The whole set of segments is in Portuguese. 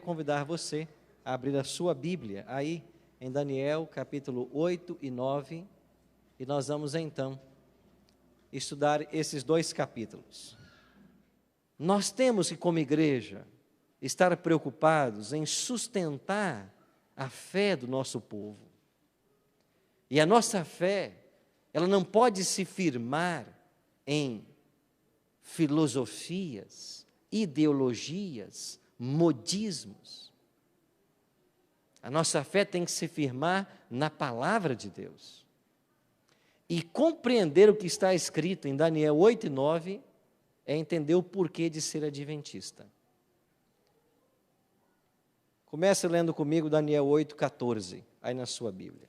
Convidar você a abrir a sua Bíblia aí em Daniel capítulo 8 e 9, e nós vamos então estudar esses dois capítulos. Nós temos que, como igreja, estar preocupados em sustentar a fé do nosso povo. E a nossa fé, ela não pode se firmar em filosofias, ideologias, modismos. A nossa fé tem que se firmar na palavra de Deus. E compreender o que está escrito em Daniel 8 e 9 é entender o porquê de ser adventista. Comece lendo comigo Daniel 8, 14, aí na sua Bíblia.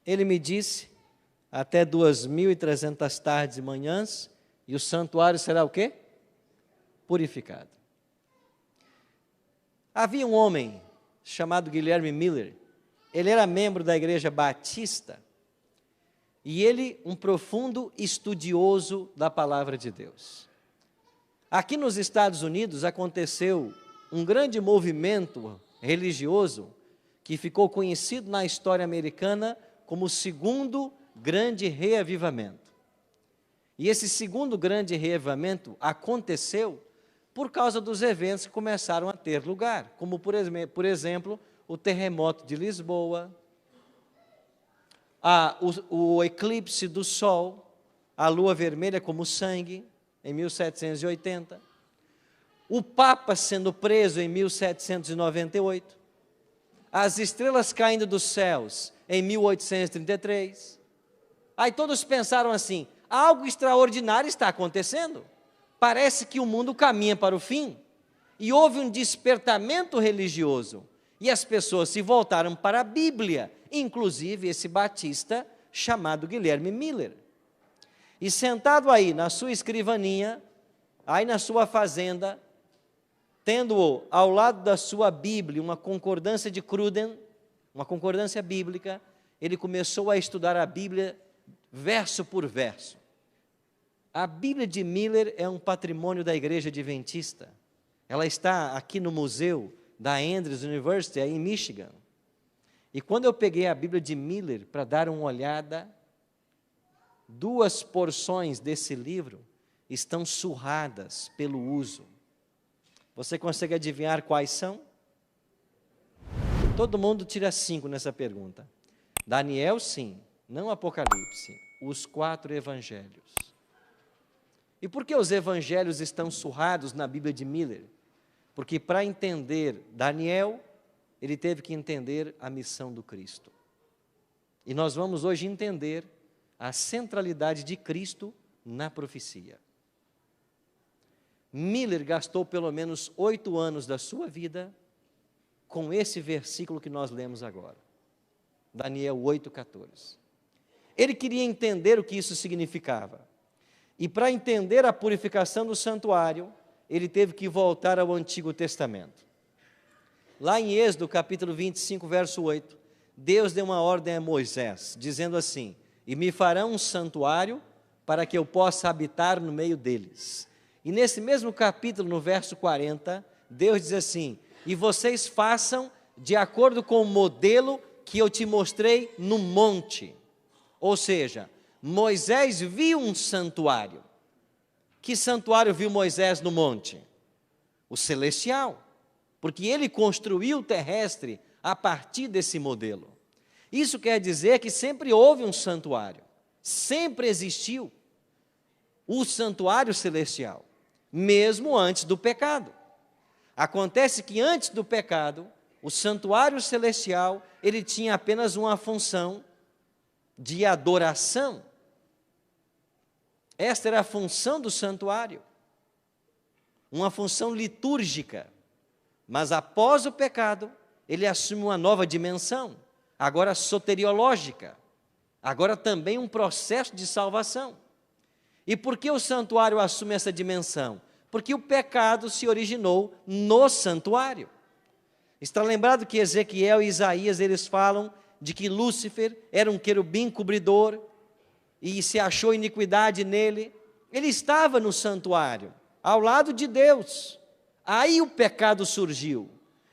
Ele me disse, até 2.300 tardes e manhãs, e o santuário será o quê? Purificado. Havia um homem chamado Guilherme Miller. Ele era membro da Igreja Batista e ele, um profundo estudioso da palavra de Deus. Aqui nos Estados Unidos aconteceu um grande movimento religioso que ficou conhecido na história americana como o segundo grande reavivamento. E esse segundo grande reavivamento aconteceu por causa dos eventos que começaram a ter lugar, como por exemplo, o terremoto de Lisboa, o eclipse do Sol, a lua vermelha como sangue, em 1780, o Papa sendo preso em 1798, as estrelas caindo dos céus em 1833. Aí todos pensaram assim, algo extraordinário está acontecendo. Parece que o mundo caminha para o fim, e houve um despertamento religioso, e as pessoas se voltaram para a Bíblia, inclusive esse batista chamado Guilherme Miller. E sentado aí na sua escrivaninha, aí na sua fazenda, tendo ao lado da sua Bíblia uma concordância de Cruden, uma concordância bíblica, ele começou a estudar a Bíblia verso por verso. A Bíblia de Miller é um patrimônio da Igreja Adventista. Ela está aqui no museu da Andrews University, aí em Michigan. E quando eu peguei a Bíblia de Miller para dar uma olhada, duas porções desse livro estão surradas pelo uso. Você consegue adivinhar quais são? Todo mundo tira 5 nessa pergunta. Daniel, sim, não Apocalipse, os 4 evangelhos. E por que os evangelhos estão surrados na Bíblia de Miller? Porque para entender Daniel, ele teve que entender a missão do Cristo. E nós vamos hoje entender a centralidade de Cristo na profecia. Miller gastou pelo menos 8 anos da sua vida com esse versículo que nós lemos agora. Daniel 8,14. Ele queria entender o que isso significava. E para entender a purificação do santuário, ele teve que voltar ao Antigo Testamento. Lá em Êxodo, capítulo 25, verso 8, Deus deu uma ordem a Moisés, dizendo assim, e me farão um santuário para que eu possa habitar no meio deles. E nesse mesmo capítulo, no verso 40, Deus diz assim, e vocês façam de acordo com o modelo que eu te mostrei no monte. Ou seja, Moisés viu um santuário. Que santuário viu Moisés no monte? O celestial, porque ele construiu o terrestre a partir desse modelo. Isso quer dizer que sempre houve um santuário, sempre existiu o santuário celestial, mesmo antes do pecado. Acontece que antes do pecado, o santuário celestial, ele tinha apenas uma função de adoração. Esta era a função do santuário, uma função litúrgica. Mas após o pecado, ele assume uma nova dimensão, agora soteriológica, agora também um processo de salvação. E por que o santuário assume essa dimensão? Porque o pecado se originou no santuário. Está lembrado que Ezequiel e Isaías, eles falam de que Lúcifer era um querubim cobridor, e se achou iniquidade nele. Ele estava no santuário, ao lado de Deus, Aí o pecado surgiu.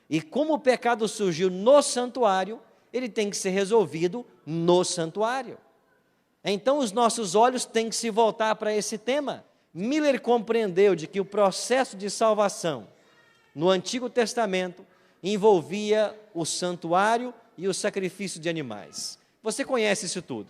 E como o pecado surgiu no santuário, ele tem que ser resolvido no santuário. Então os nossos olhos têm que se voltar para esse tema. Miller compreendeu de que o processo de salvação no Antigo Testamento envolvia o santuário e o sacrifício de animais. Você conhece isso tudo.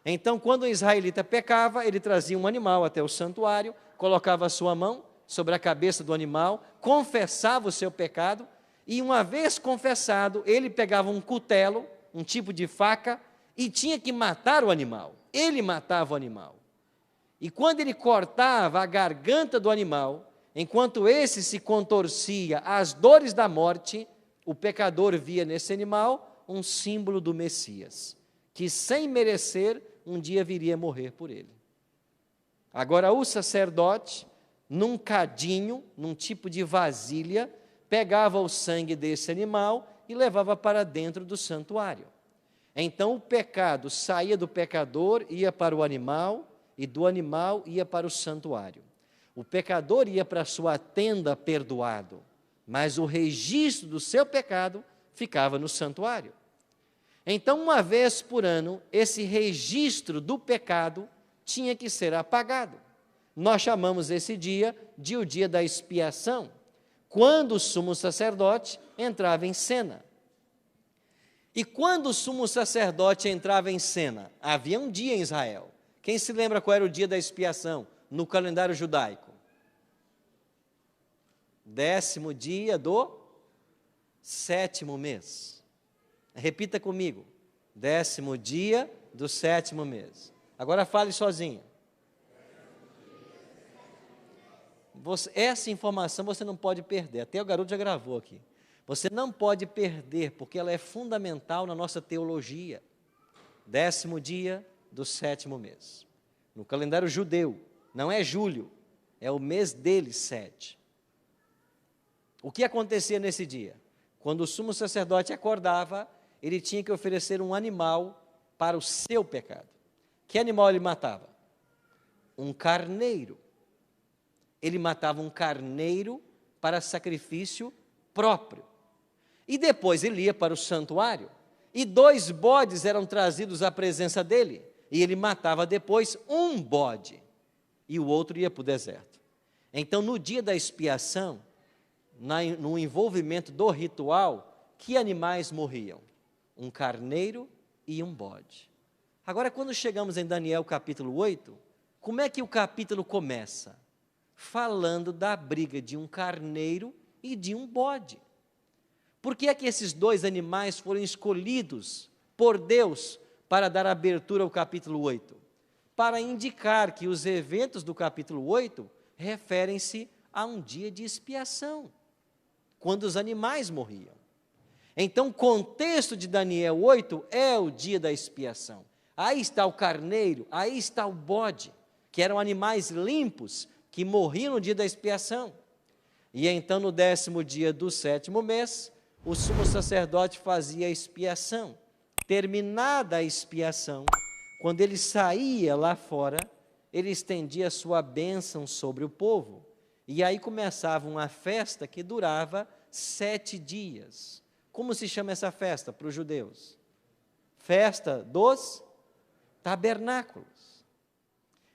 Então, quando o israelita pecava, ele trazia um animal até o santuário, colocava a sua mão sobre a cabeça do animal, confessava o seu pecado, e uma vez confessado, ele pegava um cutelo, um tipo de faca, e tinha que matar o animal. Ele matava o animal. E quando ele cortava a garganta do animal, enquanto esse se contorcia às dores da morte, o pecador via nesse animal um símbolo do Messias, que sem merecer, um dia viria morrer por ele. Agora o sacerdote, num cadinho, num tipo de vasilha, pegava o sangue desse animal e levava para dentro do santuário. Então o pecado saía do pecador, ia para o animal, e do animal ia para o santuário. O pecador ia para a sua tenda perdoado, mas o registro do seu pecado ficava no santuário. Então, uma vez por ano, esse registro do pecado tinha que ser apagado. Nós chamamos esse dia de o dia da expiação, quando o sumo sacerdote entrava em cena. E quando o sumo sacerdote entrava em cena, havia um dia em Israel. Quem se lembra qual era o dia da expiação no calendário judaico? 10º dia do 7º mês. Repita comigo. 10º dia do 7º mês. Agora fale sozinho. Essa informação você não pode perder. Até o garoto já gravou aqui. Você não pode perder, porque ela é fundamental na nossa teologia. 10º dia do 7º mês. No calendário judeu, não é julho, é o mês deles, 7. O que acontecia nesse dia? Quando o sumo sacerdote acordava, ele tinha que oferecer um animal para o seu pecado. Que animal ele matava? Um carneiro. Ele matava um carneiro para sacrifício próprio. E depois ele ia para o santuário, e 2 bodes eram trazidos à presença dele, e ele matava depois um bode, e o outro ia para o deserto. Então, no dia da expiação, no envolvimento do ritual, que animais morriam? Um carneiro e um bode. Agora, quando chegamos em Daniel capítulo 8, como é que o capítulo começa? Falando da briga de um carneiro e de um bode. Por que é que esses 2 animais foram escolhidos por Deus para dar abertura ao capítulo 8? Para indicar que os eventos do capítulo 8 referem-se a um dia de expiação, quando os animais morriam. Então, o contexto de Daniel 8 é o dia da expiação. Aí está o carneiro, aí está o bode, que eram animais limpos, que morriam no dia da expiação. E então, no 10º dia do 7º mês, o sumo sacerdote fazia a expiação. Terminada a expiação, quando ele saía lá fora, ele estendia a sua bênção sobre o povo. E aí começava uma festa que durava 7 dias. Como se chama essa festa para os judeus? Festa dos tabernáculos.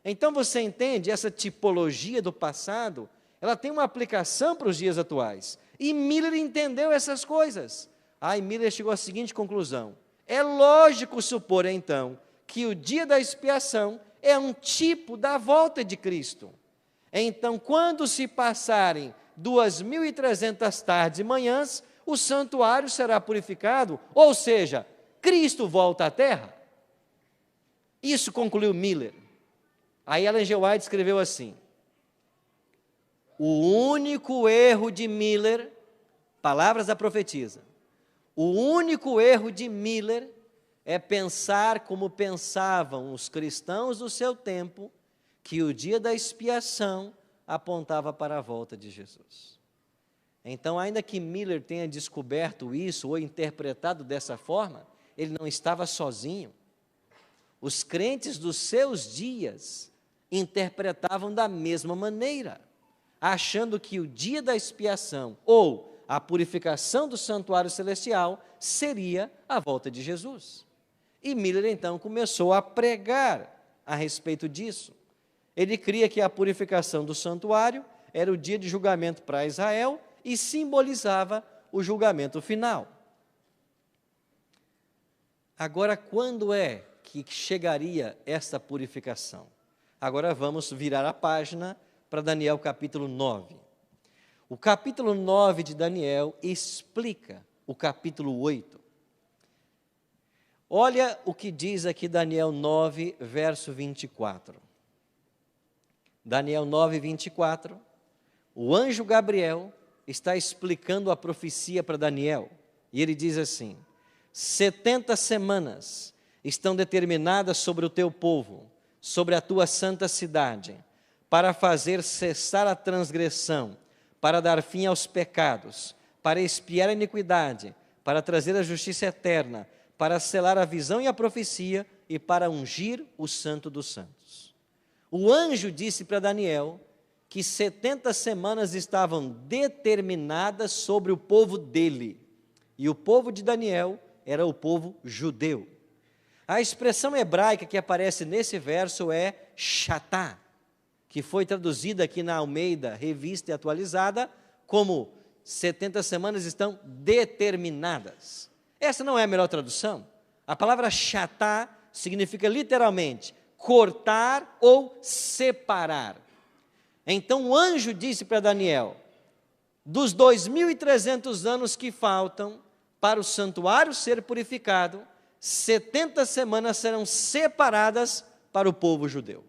Então você entende, essa tipologia do passado, ela tem uma aplicação para os dias atuais. E Miller entendeu essas coisas. Aí Miller chegou à seguinte conclusão: é lógico supor então que o dia da expiação é um tipo da volta de Cristo. Então, quando se passarem 2.300 tardes e manhãs, o santuário será purificado, ou seja, Cristo volta à terra. Isso concluiu Miller. Aí Ellen G. White escreveu assim: o único erro de Miller, palavras da profetisa, o único erro de Miller é pensar como pensavam os cristãos do seu tempo, que o dia da expiação apontava para a volta de Jesus. Então, ainda que Miller tenha descoberto isso ou interpretado dessa forma, ele não estava sozinho. Os crentes dos seus dias interpretavam da mesma maneira. achando que o dia da expiação ou a purificação do santuário celestial seria a volta de Jesus. E Miller então começou a pregar a respeito disso. Ele cria que a purificação do santuário era o dia de julgamento para Israel e simbolizava o julgamento final. Agora, quando é que chegaria esta purificação? Agora vamos virar a página para Daniel capítulo 9. O capítulo 9 de Daniel explica o capítulo 8. Olha o que diz aqui Daniel 9, verso 24. Daniel 9, 24. O anjo Gabriel está explicando a profecia para Daniel. E ele diz assim: 70 semanas estão determinadas sobre o teu povo, sobre a tua santa cidade, para fazer cessar a transgressão, para dar fim aos pecados, para expiar a iniquidade, para trazer a justiça eterna, para selar a visão e a profecia e para ungir o santo dos santos. O anjo disse para Daniel que 70 semanas estavam determinadas sobre o povo dele. E o povo de Daniel era o povo judeu. A expressão hebraica que aparece nesse verso é shatá, que foi traduzida aqui na Almeida, Revista e Atualizada, como 70 semanas estão determinadas. Essa não é a melhor tradução. A palavra shatá significa literalmente cortar ou separar. Então o anjo disse para Daniel: dos 2.300 anos que faltam para o santuário ser purificado, 70 semanas serão separadas para o povo judeu.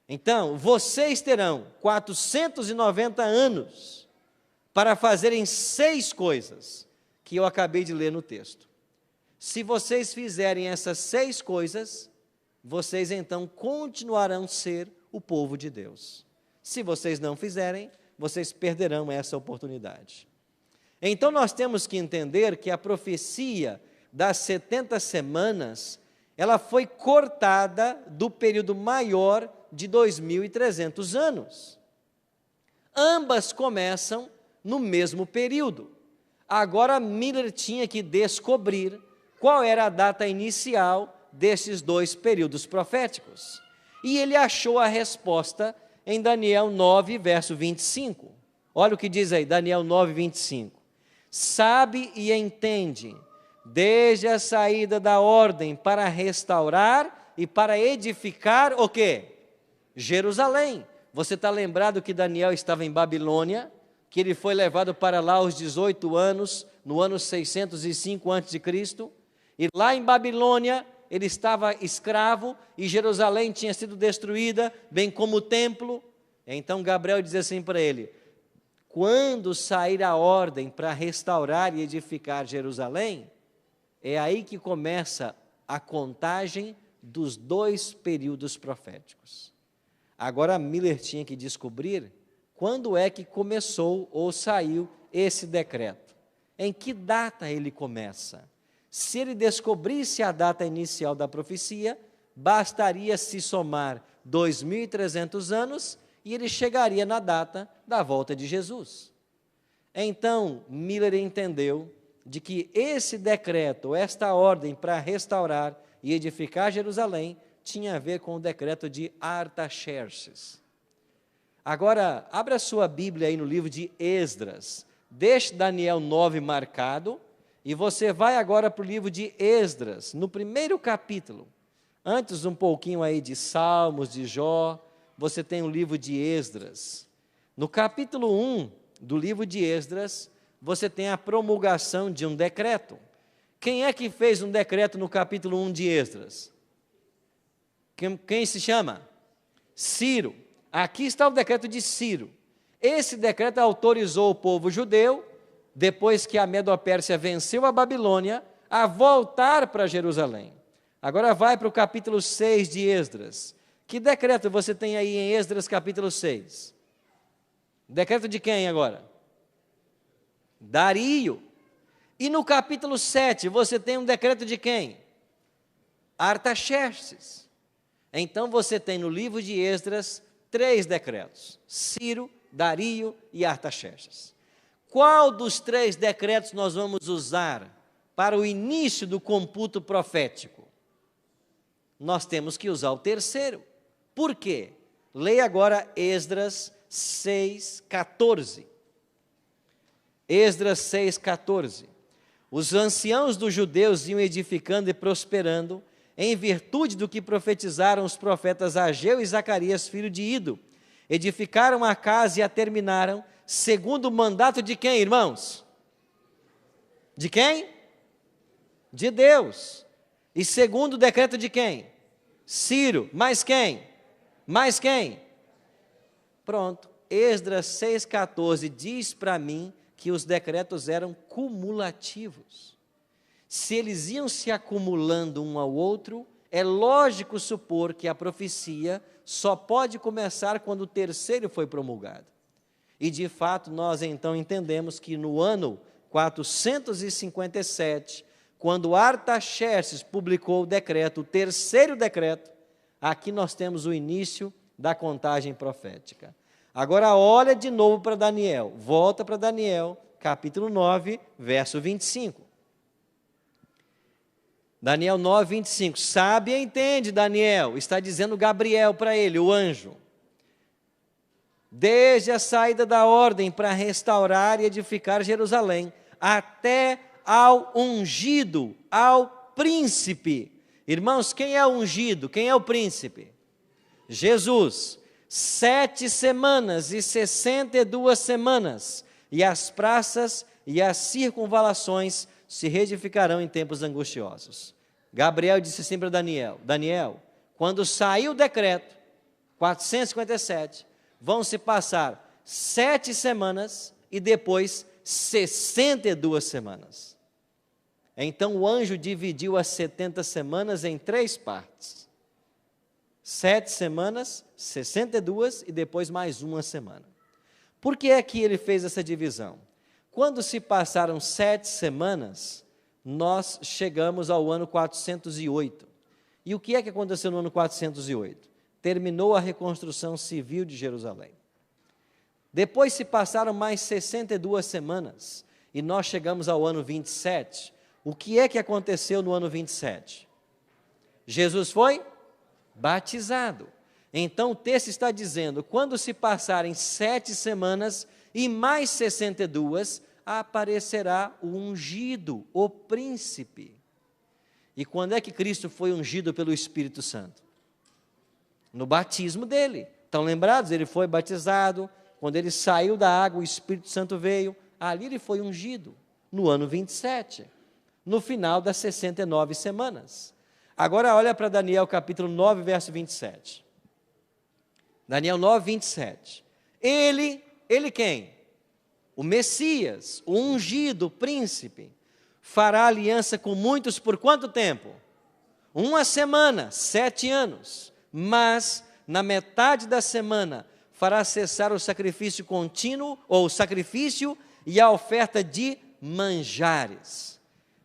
Então, vocês terão 490 anos para fazerem 6 coisas que eu acabei de ler no texto. Se vocês fizerem essas 6 coisas, vocês então continuarão a ser o povo de Deus. Se vocês não fizerem, vocês perderão essa oportunidade. Então nós temos que entender que a profecia das 70 semanas, ela foi cortada do período maior de 2.300 anos. Ambas começam no mesmo período. Agora Miller tinha que descobrir qual era a data inicial desses 2 períodos proféticos. E ele achou a resposta em Daniel 9, verso 25. Olha o que diz aí, Daniel 9, 25. Sabe e entende, desde a saída da ordem para restaurar e para edificar o quê? Jerusalém. Você está lembrado que Daniel estava em Babilônia, que ele foi levado para lá aos 18 anos, no ano 605 a.C., e lá em Babilônia ele estava escravo e Jerusalém tinha sido destruída, bem como o templo. Então Gabriel diz assim para ele: quando sair a ordem para restaurar e edificar Jerusalém, é aí que começa a contagem dos 2 períodos proféticos. Agora Miller tinha que descobrir quando é que começou ou saiu esse decreto. Em que data ele começa? Se ele descobrisse a data inicial da profecia, bastaria se somar 2.300 anos e ele chegaria na data da volta de Jesus. Então, Miller entendeu de que esse decreto, esta ordem para restaurar e edificar Jerusalém, tinha a ver com o decreto de Artaxerxes. Agora, abra sua Bíblia aí no livro de Esdras, deixe Daniel 9 marcado, e você vai agora para o livro de Esdras, no primeiro capítulo. Antes um pouquinho aí de Salmos, de Jó, você tem o livro de Esdras. No capítulo 1 do livro de Esdras, você tem a promulgação de um decreto. Quem é que fez um decreto no capítulo 1 de Esdras? Quem se chama? Ciro. Aqui está o decreto de Ciro. Esse decreto autorizou o povo judeu, depois que a Medo-Pérsia venceu a Babilônia, a voltar para Jerusalém. Agora vai para o capítulo 6 de Esdras. Que decreto você tem aí em Esdras capítulo 6? Decreto de quem agora? Dario. E no capítulo 7 você tem um decreto de quem? Artaxerxes. Então você tem no livro de Esdras 3 decretos: Ciro, Dario e Artaxerxes. Qual dos 3 decretos nós vamos usar para o início do computo profético? Nós temos que usar o terceiro. Por quê? Leia agora Esdras 6,14. Esdras 6,14. Os anciãos dos judeus iam edificando e prosperando, em virtude do que profetizaram os profetas Ageu e Zacarias, filho de Ido. Edificaram a casa e a terminaram, segundo o mandato de quem, irmãos? De quem? De Deus. E segundo o decreto de quem? Ciro. Mais quem? Mais quem? Pronto. Esdras 6,14 diz para mim que os decretos eram cumulativos. Se eles iam se acumulando um ao outro, é lógico supor que a profecia só pode começar quando o terceiro foi promulgado. E de fato nós então entendemos que no ano 457, quando Artaxerxes publicou o decreto, o terceiro decreto, aqui nós temos o início da contagem profética. Agora olha de novo para Daniel, volta para Daniel, capítulo 9, verso 25. Daniel 9, 25, sabe e entende, Daniel, está dizendo Gabriel para ele, o anjo. Desde a saída da ordem para restaurar e edificar Jerusalém, até ao ungido, ao príncipe. Irmãos, quem é o ungido? Quem é o príncipe? Jesus. 7 semanas e 62 semanas, e as praças e as circunvalações se reedificarão em tempos angustiosos. Gabriel disse assim para Daniel, Daniel, quando sair o decreto, 457, vão se passar 7 semanas e depois 62 semanas. Então o anjo dividiu as 70 semanas em 3 partes. 7 semanas, 62 e depois mais uma semana. Por que é que ele fez essa divisão? Quando se passaram 7 semanas, nós chegamos ao ano 408. E o que é que aconteceu no ano 408? Terminou a reconstrução civil de Jerusalém. Depois se passaram mais 62 semanas e nós chegamos ao ano 27. O que é que aconteceu no ano 27? Jesus foi batizado. Então o texto está dizendo, quando se passarem 7 semanas e mais 62, aparecerá o ungido, o príncipe. E quando é que Cristo foi ungido pelo Espírito Santo? No batismo dele. Estão lembrados? Ele foi batizado, quando ele saiu da água, o Espírito Santo veio, ali ele foi ungido, no ano 27, no final das 69 semanas. Agora olha para Daniel capítulo 9, verso 27. Daniel 9, 27. Ele quem? O Messias, o ungido, o príncipe, fará aliança com muitos por quanto tempo? 1 semana, 7 anos. Mas, na metade da semana, fará cessar o sacrifício contínuo, ou o sacrifício e a oferta de manjares.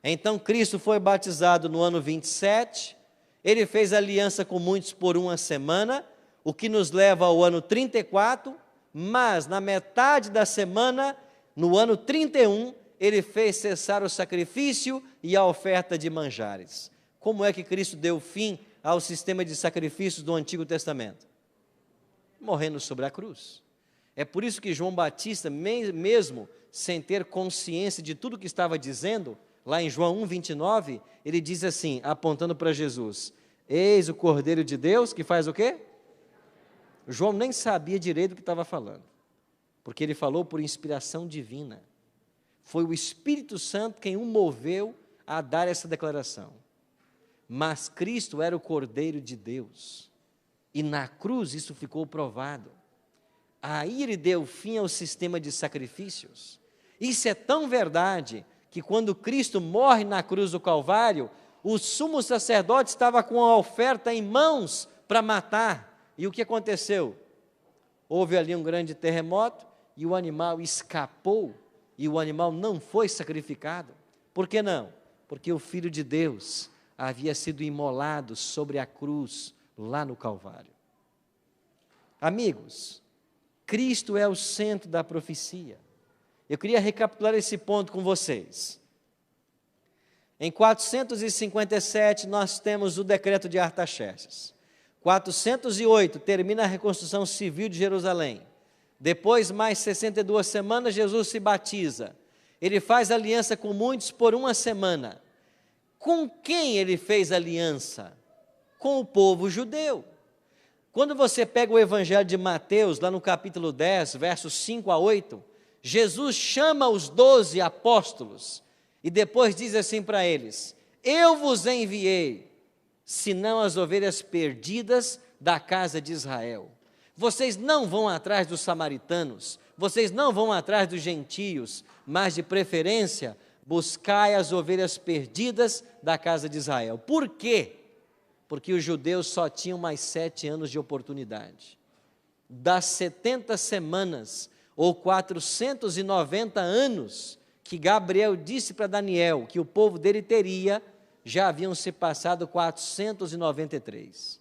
Então, Cristo foi batizado no ano 27, ele fez aliança com muitos por 1 semana, o que nos leva ao ano 34, mas na metade da semana, no ano 31, ele fez cessar o sacrifício e a oferta de manjares. Como é que Cristo deu fim ao sistema de sacrifícios do Antigo Testamento? Morrendo sobre a cruz. É por isso que João Batista, mesmo sem ter consciência de tudo que estava dizendo, lá em João 1, 29, ele diz assim, apontando para Jesus, eis o Cordeiro de Deus que faz o quê? João nem sabia direito o que estava falando, porque ele falou por inspiração divina. Foi o Espírito Santo quem o moveu a dar essa declaração. Mas Cristo era o Cordeiro de Deus, e na cruz isso ficou provado. Aí ele deu fim ao sistema de sacrifícios. Isso é tão verdade, que quando Cristo morre na cruz do Calvário, o sumo sacerdote estava com a oferta em mãos para matar. E o que aconteceu? Houve ali um grande terremoto e o animal escapou e o animal não foi sacrificado. Por que não? Porque o Filho de Deus havia sido imolado sobre a cruz lá no Calvário. Amigos, Cristo é o centro da profecia. Eu queria recapitular esse ponto com vocês. Em 457 nós temos o decreto de Artaxerxes. 408 termina a reconstrução civil de Jerusalém. Depois, mais 62 semanas, Jesus se batiza. Ele faz aliança com muitos por uma semana. Com quem ele fez aliança? Com o povo judeu. Quando você pega o Evangelho de Mateus, lá no capítulo 10, versos 5 a 8, Jesus chama os 12 apóstolos e depois diz assim para eles: eu vos enviei, senão as ovelhas perdidas da casa de Israel. Vocês não vão atrás dos samaritanos, vocês não vão atrás dos gentios, mas de preferência, buscai as ovelhas perdidas da casa de Israel. Por quê? Porque os judeus só tinham mais 7 anos de oportunidade. Das 70 semanas, ou 490 anos, que Gabriel disse para Daniel que o povo dele teria, já haviam se passado 493.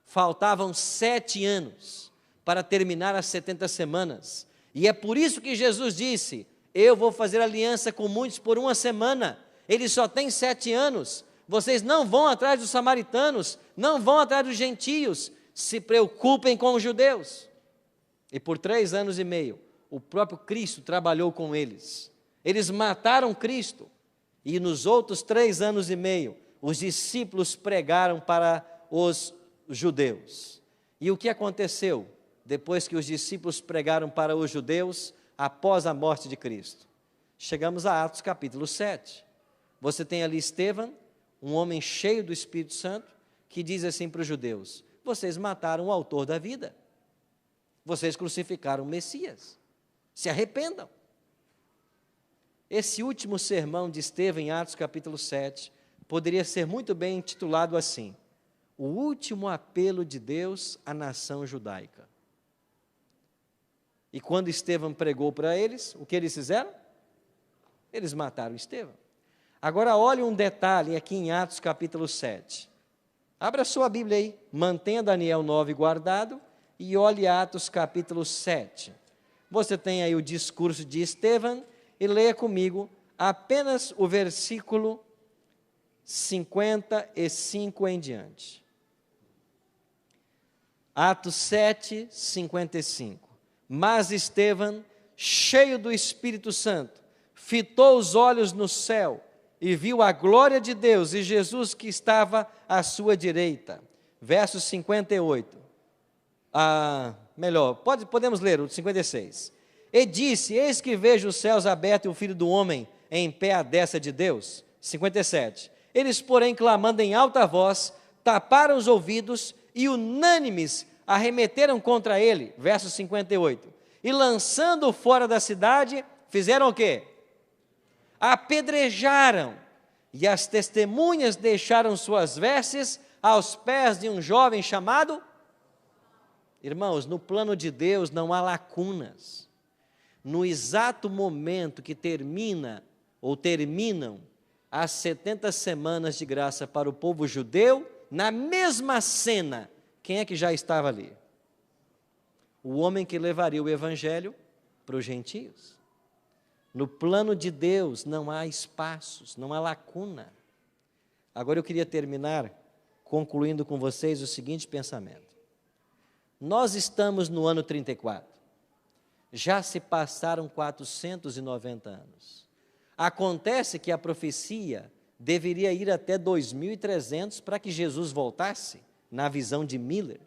Faltavam 7 anos para terminar as 70 semanas. E é por isso que Jesus disse: eu vou fazer aliança com muitos por uma semana. Eles só têm 7 anos. Vocês não vão atrás dos samaritanos, não vão atrás dos gentios, se preocupem com os judeus. E por 3 anos e meio, o próprio Cristo trabalhou com eles. Eles mataram Cristo. E nos outros 3 anos e meio, os discípulos pregaram para os judeus. E o que aconteceu depois que os discípulos pregaram para os judeus, após a morte de Cristo? Chegamos a Atos capítulo 7. Você tem ali Estevão, um homem cheio do Espírito Santo, que diz assim para os judeus: vocês mataram o autor da vida, vocês crucificaram o Messias, se arrependam. Esse último sermão de Estevão em Atos capítulo 7, poderia ser muito bem intitulado assim: o último apelo de Deus à nação judaica. E quando Estevão pregou para eles, o que eles fizeram? Eles mataram Estevão. Agora olhe um detalhe aqui em Atos capítulo 7. Abra sua Bíblia aí, mantenha Daniel 9 guardado e olhe Atos capítulo 7. Você tem aí o discurso de Estevão e leia comigo apenas o versículo 55 em diante. Atos 7, 55. Mas Estevão, cheio do Espírito Santo, fitou os olhos no céu e viu a glória de Deus e Jesus que estava à sua direita. Verso 58. Podemos ler o 56. E disse: eis que vejo os céus abertos e o Filho do Homem em pé à destra de Deus. 57. Eles, porém, clamando em alta voz, taparam os ouvidos e unânimes arremeteram contra ele. Verso 58. E lançando-o fora da cidade, fizeram o quê? Apedrejaram, e as testemunhas deixaram suas vestes aos pés de um jovem chamado... Irmãos, no plano de Deus não há lacunas. No exato momento que terminam as 70 semanas de graça para o povo judeu, na mesma cena, quem é que já estava ali? O homem que levaria o evangelho para os gentios. No plano de Deus não há espaços, não há lacuna. Agora eu queria terminar concluindo com vocês o seguinte pensamento. Nós estamos no ano 34. Já se passaram 490 anos. Acontece que a profecia deveria ir até 2300 para que Jesus voltasse, na visão de Miller.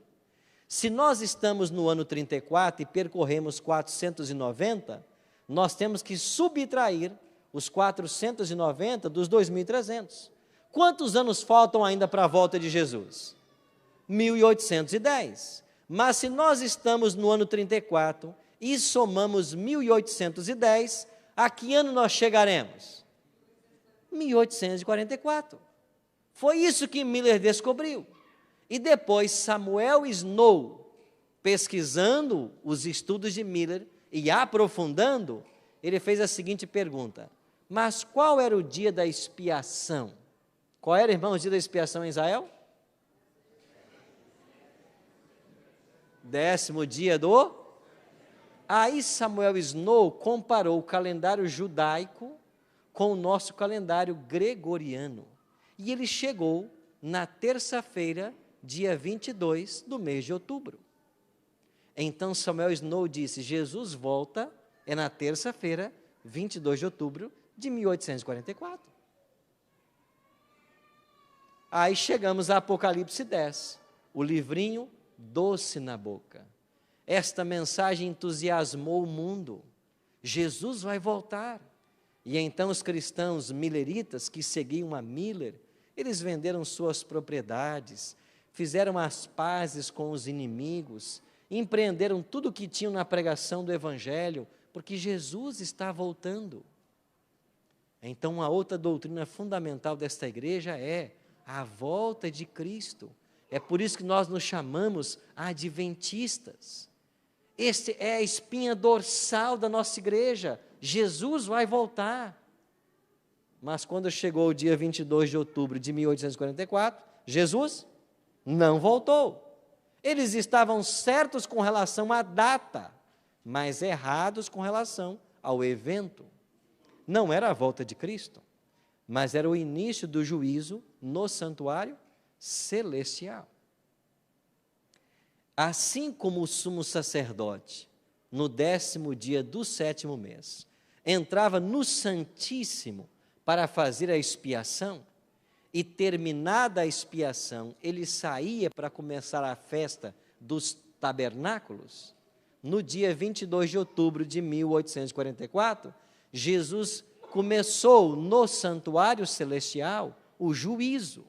Se nós estamos no ano 34 e percorremos 490, nós temos que subtrair os 490 dos 2.300. Quantos anos faltam ainda para a volta de Jesus? 1810. Mas se nós estamos no ano 34 e somamos 1810, a que ano nós chegaremos? 1844. Foi isso que Miller descobriu. E depois Samuel Snow, pesquisando os estudos de Miller e aprofundando, ele fez a seguinte pergunta: mas qual era o dia da expiação? Qual era, irmão, o dia da expiação em Israel? 10º dia do Aí Samuel Snow comparou o calendário judaico com o nosso calendário gregoriano. E ele chegou na terça-feira, dia 22 do mês de outubro. Então Samuel Snow disse: Jesus volta na terça-feira, 22 de outubro de 1844. Aí chegamos a Apocalipse 10, o livrinho doce na boca. Esta mensagem entusiasmou o mundo. Jesus vai voltar. E então os cristãos milleritas que seguiam a Miller, eles venderam suas propriedades, fizeram as pazes com os inimigos, empreenderam tudo o que tinham na pregação do Evangelho, porque Jesus está voltando. Então, uma outra doutrina fundamental desta igreja é a volta de Cristo. É por isso que nós nos chamamos adventistas. Esta é a espinha dorsal da nossa igreja. Jesus vai voltar. Mas quando chegou o dia 22 de outubro de 1844, Jesus não voltou. Eles estavam certos com relação à data, mas errados com relação ao evento. Não era a volta de Cristo, mas era o início do juízo no santuário celestial. Assim como o sumo sacerdote, no 10º dia do 7º mês, entrava no Santíssimo para fazer a expiação, e terminada a expiação, ele saía para começar a festa dos tabernáculos, no dia 22 de outubro de 1844, Jesus começou no santuário celestial o juízo.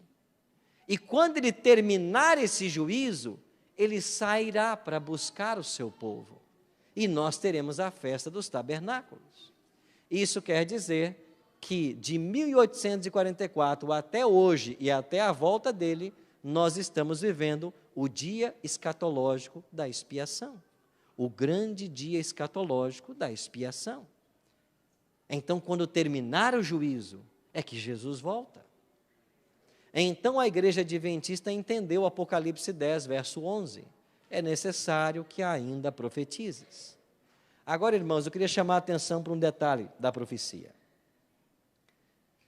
E quando ele terminar esse juízo, ele sairá para buscar o seu povo. E nós teremos a festa dos tabernáculos. Isso quer dizer que de 1844 até hoje e até a volta dele, nós estamos vivendo o dia escatológico da expiação. O grande dia escatológico da expiação. Então, quando terminar o juízo, é que Jesus volta. Então, a igreja adventista entendeu o Apocalipse 10, verso 11. É necessário que ainda profetizes. Agora, irmãos, eu queria chamar a atenção para um detalhe da profecia.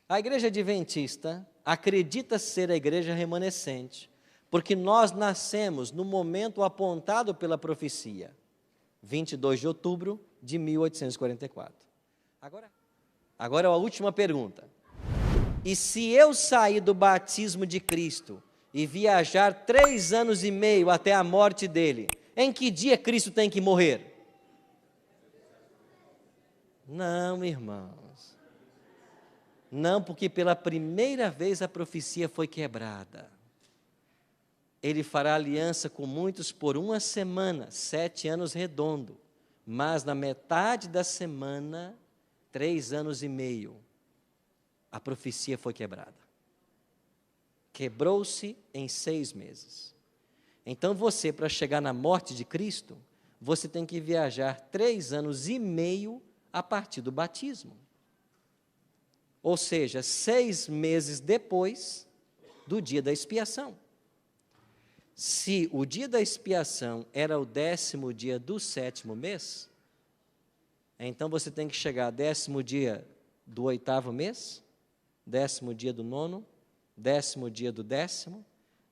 A igreja adventista acredita ser a igreja remanescente, porque nós nascemos no momento apontado pela profecia, 22 de outubro de 1844. Agora a última pergunta. E se eu sair do batismo de Cristo e viajar 3 anos e meio até a morte dele, em que dia Cristo tem que morrer? Não, irmãos. Não, porque pela primeira vez a profecia foi quebrada. Ele fará aliança com muitos por 1 semana, 7 anos redondo, mas na metade da semana, 3 anos e meio, a profecia foi quebrada. Quebrou-se em 6 meses. Então você, para chegar na morte de Cristo, você tem que viajar 3 anos e meio a partir do batismo. Ou seja, 6 meses depois do dia da expiação. Se o dia da expiação era o 10º dia do 7º mês, então você tem que chegar 10º dia do 8º mês, 10º dia do 9º, 10º dia do 10º,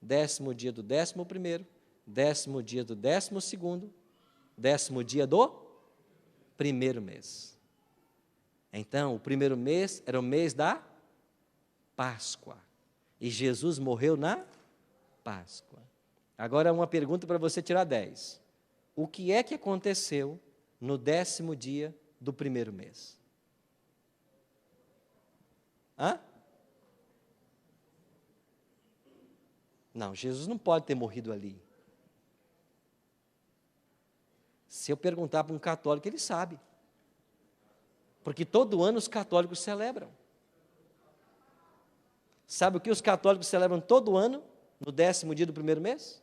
10º dia do 11º, 10º dia do 12º, 10º dia do 1º mês. Então, o 1º mês era o mês da Páscoa. E Jesus morreu na Páscoa. Agora, uma pergunta para você tirar 10. O que é que aconteceu no 10º dia do 1º mês? Hã? Não, Jesus não pode ter morrido ali. Se eu perguntar para um católico, ele sabe. Porque todo ano os católicos celebram. Sabe o que os católicos celebram todo ano, no 10º dia do 1º mês?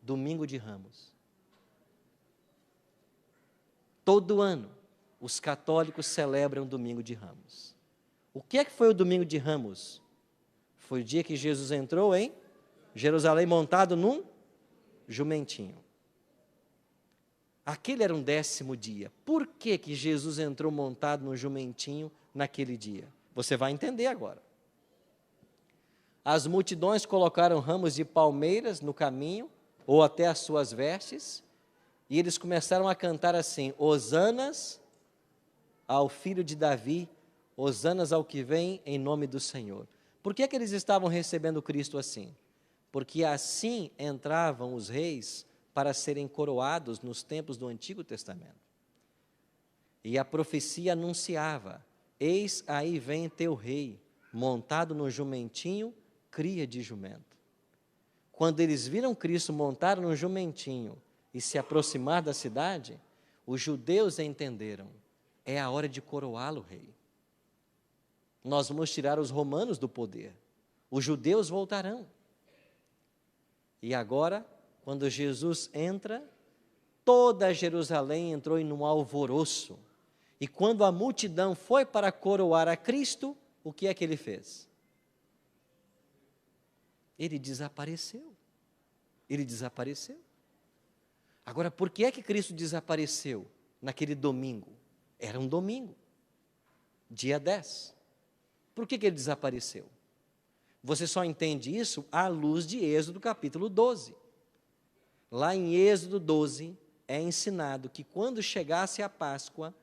Domingo de Ramos. Todo ano, os católicos celebram Domingo de Ramos. O que é que foi o Domingo de Ramos? Foi o dia que Jesus entrou em Jerusalém montado num jumentinho. Aquele era um 10º dia. Por que que Jesus entrou montado no jumentinho naquele dia? Você vai entender agora. As multidões colocaram ramos de palmeiras no caminho, ou até as suas vestes, e eles começaram a cantar assim: Hosanas ao filho de Davi, Hosanas ao que vem em nome do Senhor. Por que que eles estavam recebendo Cristo assim? Porque assim entravam os reis para serem coroados nos tempos do Antigo Testamento. E a profecia anunciava: eis aí vem teu rei, montado no jumentinho, cria de jumento. Quando eles viram Cristo montado no jumentinho e se aproximar da cidade, os judeus entenderam: é a hora de coroá-lo rei. Nós vamos tirar os romanos do poder, os judeus voltarão. E agora, quando Jesus entra, toda Jerusalém entrou em um alvoroço. E quando a multidão foi para coroar a Cristo, o que é que ele fez? Ele desapareceu. Ele desapareceu. Agora, por que é que Cristo desapareceu naquele domingo? Era um domingo, dia 10. Por que que ele desapareceu? Você só entende isso à luz de Êxodo capítulo 12. Lá em Êxodo 12, é ensinado que quando chegasse a Páscoa,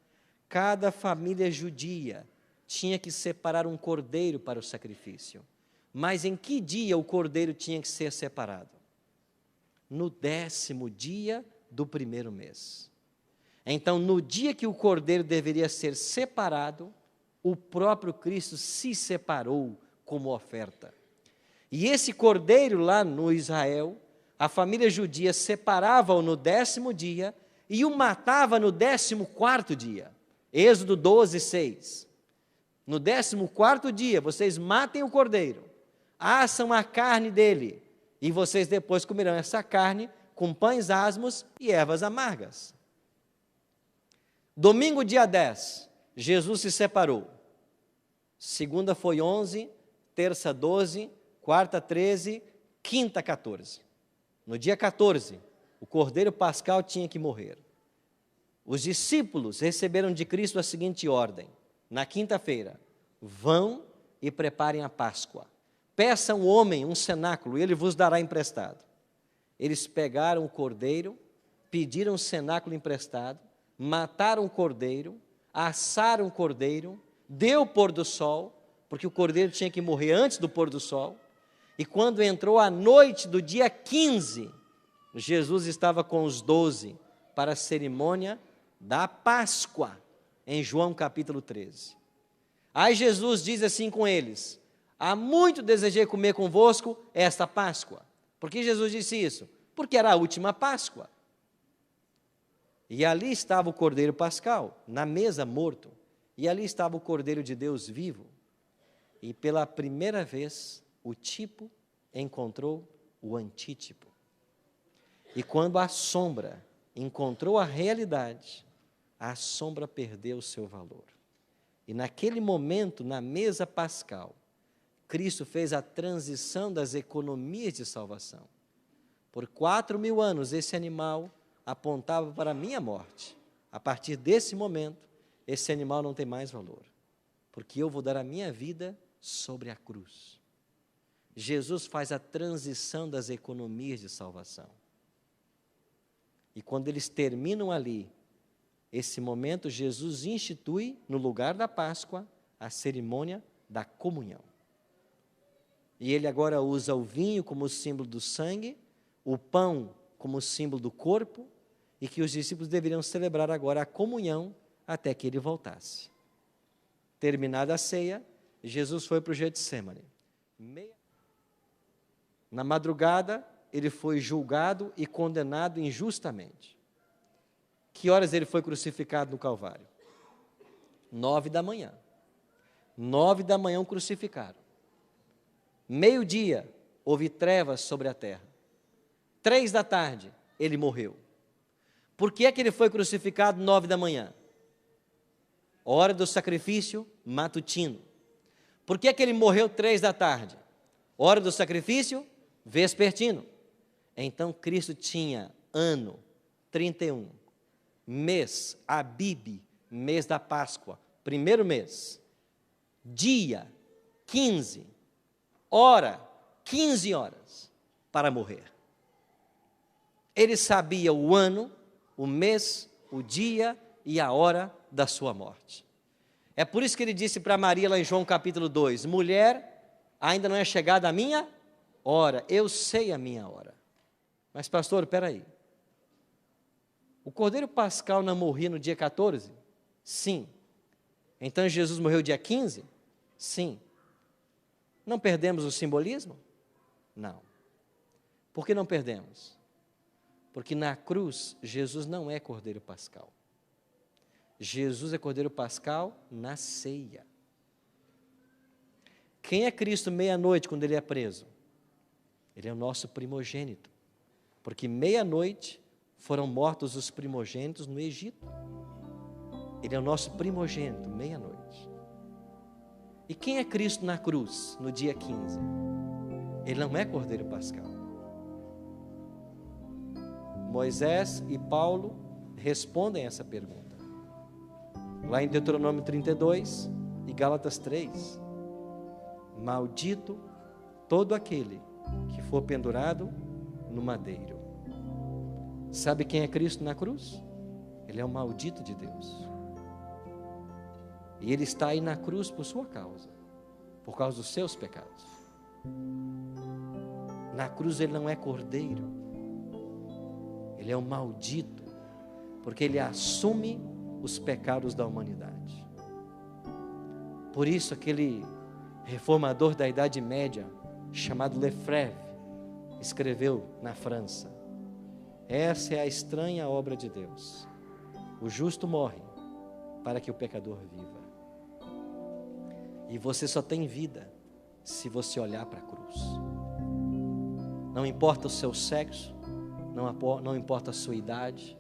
cada família judia tinha que separar um cordeiro para o sacrifício. Mas em que dia o cordeiro tinha que ser separado? No 10º dia do primeiro mês. Então, no dia que o cordeiro deveria ser separado, o próprio Cristo se separou como oferta. E esse cordeiro lá no Israel, a família judia separava-o no 10º dia e o matava no 14º dia. Êxodo 12, 6. No 14º dia, vocês matem o cordeiro, assam a carne dele, e vocês depois comerão essa carne com pães asmos e ervas amargas. Domingo, dia 10, Jesus se separou. Segunda foi 11, terça 12, quarta 13, quinta 14. No dia 14, o cordeiro pascal tinha que morrer. Os discípulos receberam de Cristo a seguinte ordem: na quinta-feira, vão e preparem a Páscoa. Peçam ao homem um cenáculo, e ele vos dará emprestado. Eles pegaram o cordeiro, pediram o cenáculo emprestado, mataram o cordeiro, assaram o cordeiro, deu o pôr do sol, porque o cordeiro tinha que morrer antes do pôr do sol, e quando entrou a noite do dia 15, Jesus estava com os 12 para a cerimônia da Páscoa, em João capítulo 13. Aí Jesus diz assim com eles: há muito desejei comer convosco esta Páscoa. Por que Jesus disse isso? Porque era a última Páscoa. E ali estava o cordeiro pascal, na mesa morto, e ali estava o cordeiro de Deus vivo. E pela primeira vez, o tipo encontrou o antítipo. E quando a sombra encontrou a realidade, a sombra perdeu o seu valor. E naquele momento, na mesa pascal, Cristo fez a transição das economias de salvação. Por 4.000 anos, esse animal apontava para a minha morte. A partir desse momento, esse animal não tem mais valor, porque eu vou dar a minha vida sobre a cruz. Jesus faz a transição das economias de salvação. E quando eles terminam ali, esse momento, Jesus institui, no lugar da Páscoa, a cerimônia da comunhão. E ele agora usa o vinho como símbolo do sangue, o pão como símbolo do corpo, e que os discípulos deveriam celebrar agora a comunhão até que ele voltasse. Terminada a ceia, Jesus foi para o Getsêmani. Na madrugada, ele foi julgado e condenado injustamente. Que horas ele foi crucificado no Calvário? 9 da manhã. 9 da manhã o crucificaram. Meio-dia, houve trevas sobre a terra. 3 da tarde, ele morreu. Por que é que ele foi crucificado 9 da manhã? Hora do sacrifício matutino. Por que é que ele morreu 3 da tarde? Hora do sacrifício vespertino. Então Cristo tinha ano 31, mês, Abib, mês da Páscoa, primeiro mês, dia, 15, hora, 15 horas, para morrer. Ele sabia o ano, o mês, o dia e a hora da sua morte. É por isso que ele disse para Maria, lá em João capítulo 2, mulher, ainda não é chegada a minha hora, eu sei a minha hora. Mas pastor, espera aí, o Cordeiro Pascal não morria no dia 14? Sim. Então Jesus morreu dia 15? Sim. Não perdemos o simbolismo? Não. Por que não perdemos? Porque na cruz, Jesus não é Cordeiro Pascal. Jesus é Cordeiro Pascal na ceia. Quem é Cristo meia-noite quando ele é preso? Ele é o nosso primogênito. Porque meia-noite foram mortos os primogênitos no Egito. Ele é o nosso primogênito, meia-noite. E quem é Cristo na cruz, no dia 15? Ele não é Cordeiro Pascal. Moisés e Paulo respondem essa pergunta. Lá em Deuteronômio 32 e Gálatas 3. Maldito todo aquele que for pendurado no madeiro. Sabe quem é Cristo na cruz? Ele é o maldito de Deus. E ele está aí na cruz por sua causa, por causa dos seus pecados. Na cruz ele não é cordeiro, ele é o maldito, porque ele assume os pecados da humanidade. Por isso aquele reformador da Idade Média, chamado Lefebvre, escreveu na França: essa é a estranha obra de Deus. O justo morre para que o pecador viva. E você só tem vida se você olhar para a cruz. Não importa o seu sexo, não importa a sua idade,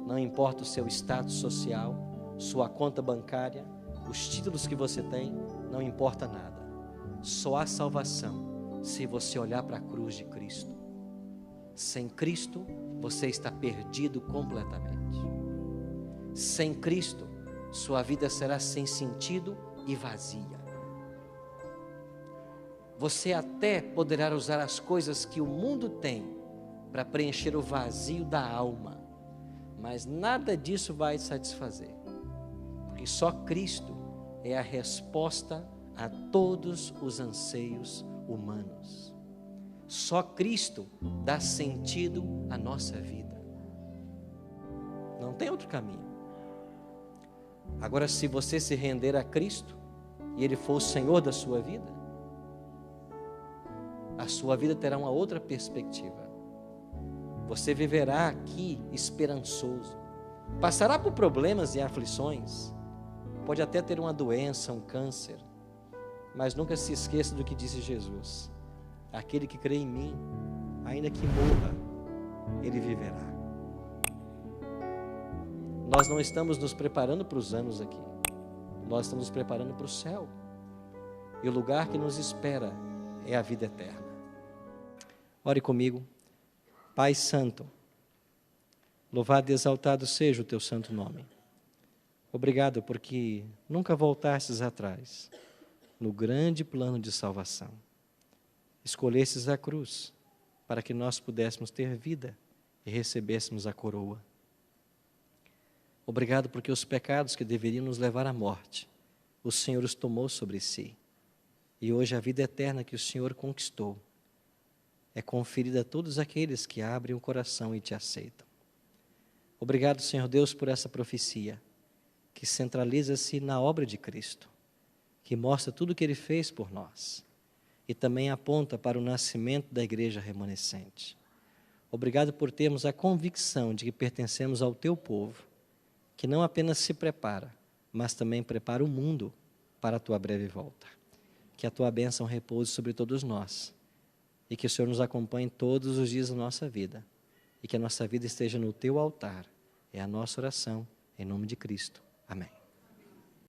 não importa o seu status social, sua conta bancária, os títulos que você tem, não importa nada. Só há salvação se você olhar para a cruz de Cristo. Sem Cristo, você está perdido completamente. Sem Cristo, sua vida será sem sentido e vazia. Você até poderá usar as coisas que o mundo tem para preencher o vazio da alma, mas nada disso vai te satisfazer, porque só Cristo é a resposta a todos os anseios humanos. Só Cristo dá sentido à nossa vida. Não tem outro caminho. Agora, se você se render a Cristo e Ele for o Senhor da sua vida, a sua vida terá uma outra perspectiva. Você viverá aqui esperançoso. Passará por problemas e aflições. Pode até ter uma doença, um câncer. Mas nunca se esqueça do que disse Jesus: aquele que crê em mim, ainda que morra, ele viverá. Nós não estamos nos preparando para os anos aqui. Nós estamos nos preparando para o céu. E o lugar que nos espera é a vida eterna. Ore comigo. Pai Santo, louvado e exaltado seja o teu santo nome. Obrigado porque nunca voltastes atrás no grande plano de salvação. Escolhestes a cruz para que nós pudéssemos ter vida e recebêssemos a coroa. Obrigado porque os pecados que deveriam nos levar à morte, o Senhor os tomou sobre si. E hoje a vida eterna que o Senhor conquistou é conferida a todos aqueles que abrem o coração e te aceitam. Obrigado, Senhor Deus, por essa profecia, que centraliza-se na obra de Cristo, que mostra tudo o que Ele fez por nós, e também aponta para o nascimento da igreja remanescente. Obrigado por termos a convicção de que pertencemos ao Teu povo, que não apenas se prepara, mas também prepara o mundo para a Tua breve volta. Que a Tua bênção repouse sobre todos nós, e que o Senhor nos acompanhe todos os dias da nossa vida, e que a nossa vida esteja no Teu altar. É a nossa oração, em nome de Cristo. Amém.